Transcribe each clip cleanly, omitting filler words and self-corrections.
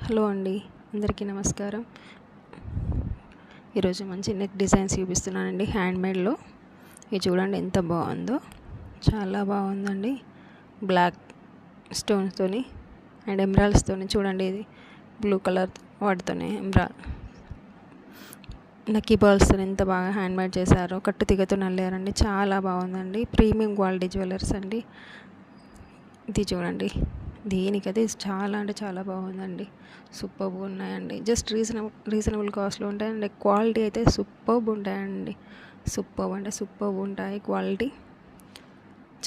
Hello అండి, అందరికీ నమస్కారం. ఈరోజు మంచి నెక్ డిజైన్స్ చూపిస్తున్నానండి హ్యాండ్మేడ్లో. ఇది చూడండి ఎంత బాగుందో, చాలా బాగుందండి. బ్లాక్ స్టోన్స్తోని అండ్ ఎమరాల్డ్స్తోని చూడండి, ఇది బ్లూ కలర్ వాటితోనే నక్కీ బాల్స్తో ఎంత బాగా హ్యాండ్మేడ్ చేశారో, కట్టు తీగతో నల్లారండి. చాలా బాగుందండి. ప్రీమియం క్వాలిటీ జ్యువెలర్స్ అండి. ఇది చూడండి, దీనికైతే చాలా అంటే చాలా బాగుందండి. సూపర్బ్ ఉన్నాయండి. జస్ట్ రీజనబుల్ కాస్ట్లో ఉంటాయండి. క్వాలిటీ అయితే సూపర్బ్ ఉంటాయండి. సూపర్బ్ అంటే సూపర్బ్ ఉంటాయి. క్వాలిటీ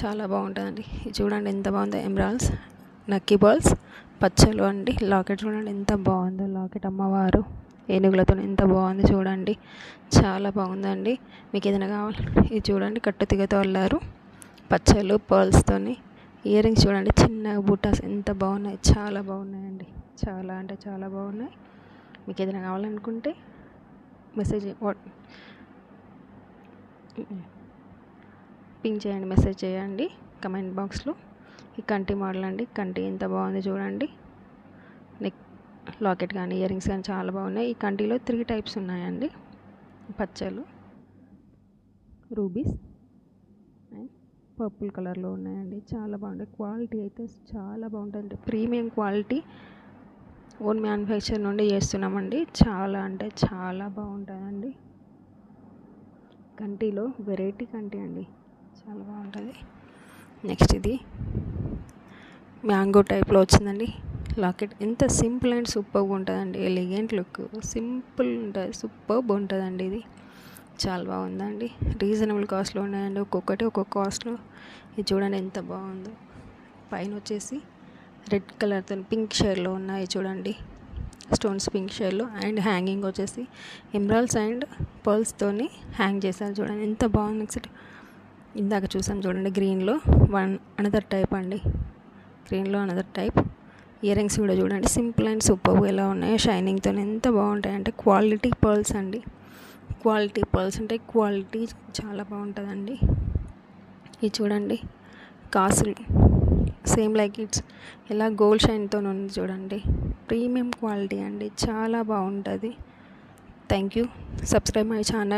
చాలా బాగుంటుందండి. చూడండి ఎంత బాగుందో. ఎమరాల్డ్స్, నక్కీ బాల్స్, పచ్చలు అండి. లాకెట్ చూడండి ఎంత బాగుందో. లాకెట్ అమ్మవారు ఏనుగులతో ఎంత బాగుంది చూడండి. చాలా బాగుందండి. మీకు ఏదైనా కావాలి, ఇది చూడండి కట్టు తీగతో అల్లారు. పచ్చలు, పర్ల్స్తోని ఇయర్ రింగ్స్ చూడండి, చిన్న బూటాస్ ఎంత బాగున్నాయి. చాలా బాగున్నాయండి. చాలా అంటే చాలా బాగున్నాయి. మీకు ఏదైనా కావాలనుకుంటే పింక్ చేయండి, మెసేజ్ చేయండి కమెంట్ బాక్స్లో. ఈ కంటి మోడల్ అండి. కంటి ఎంత బాగుంది చూడండి. నెక్ లాకెట్ కానీ ఇయర్ రింగ్స్ కానీ చాలా బాగున్నాయి. ఈ కంటిలో 3 టైప్స్ ఉన్నాయండి. పచ్చలు, రూబీస్ అండ్ పర్పుల్ కలర్లో ఉన్నాయండి. చాలా బాగుంటాయి. క్వాలిటీ అయితే చాలా బాగుంటుంది. ప్రీమియం క్వాలిటీ, ఓన్ మ్యానుఫ్యాక్చర్ నుండి చేస్తున్నామండి. చాలా అంటే చాలా బాగుంటుందండి. కంటిలో వెరైటీ కంటి అండి, చాలా బాగుంటుంది. నెక్స్ట్ ఇది మ్యాంగో టైప్లో వచ్చిందండి లాకెట్. ఎంత సింపుల్ అండ్ సూపర్గా ఉంటుందండి. ఎలిగెంట్ లుక్, సింపుల్ ఉంటుంది, సూపర్బ్ ఉంటుందండి. ఇది చాలా బాగుందండి. రీజనబుల్ కాస్ట్లో ఉన్నాయండి. ఒక్కొక్కటి ఒక్కొక్క కాస్ట్లో. ఇది చూడండి ఎంత బాగుందో. పైన వచ్చేసి రెడ్ కలర్తో పింక్ షేడ్లో ఉన్నాయి చూడండి, స్టోన్స్ పింక్ షేడ్లో. అండ్ హ్యాంగింగ్ వచ్చేసి ఎమరాల్డ్స్ అండ్ పర్ల్స్తోని హ్యాంగ్ చేశారు చూడండి ఎంత బాగుంది. నెక్స్ట్ ఇందాక చూసాం చూడండి గ్రీన్లో అనదర్ టైప్ అండి. గ్రీన్లో అనదర్ టైప్. ఇయర్ రింగ్స్ కూడా చూడండి సింపుల్ అండ్ సూపర్గా ఎలా ఉన్నాయో, షైనింగ్తో ఎంత బాగుంటాయి అంటే క్వాలిటీ పర్ల్స్ అండి. క్వాలిటీ పర్ల్స్ అంటే క్వాలిటీ చాలా బాగుంటుందండి. ఇది చూడండి కాసులు, సేమ్ లైక్ ఇట్స్ ఎలా గోల్డ్ షైన్తో ఉంది చూడండి. ప్రీమియం క్వాలిటీ అండి, చాలా బాగుంటుంది. Thank you. Subscribe my channel.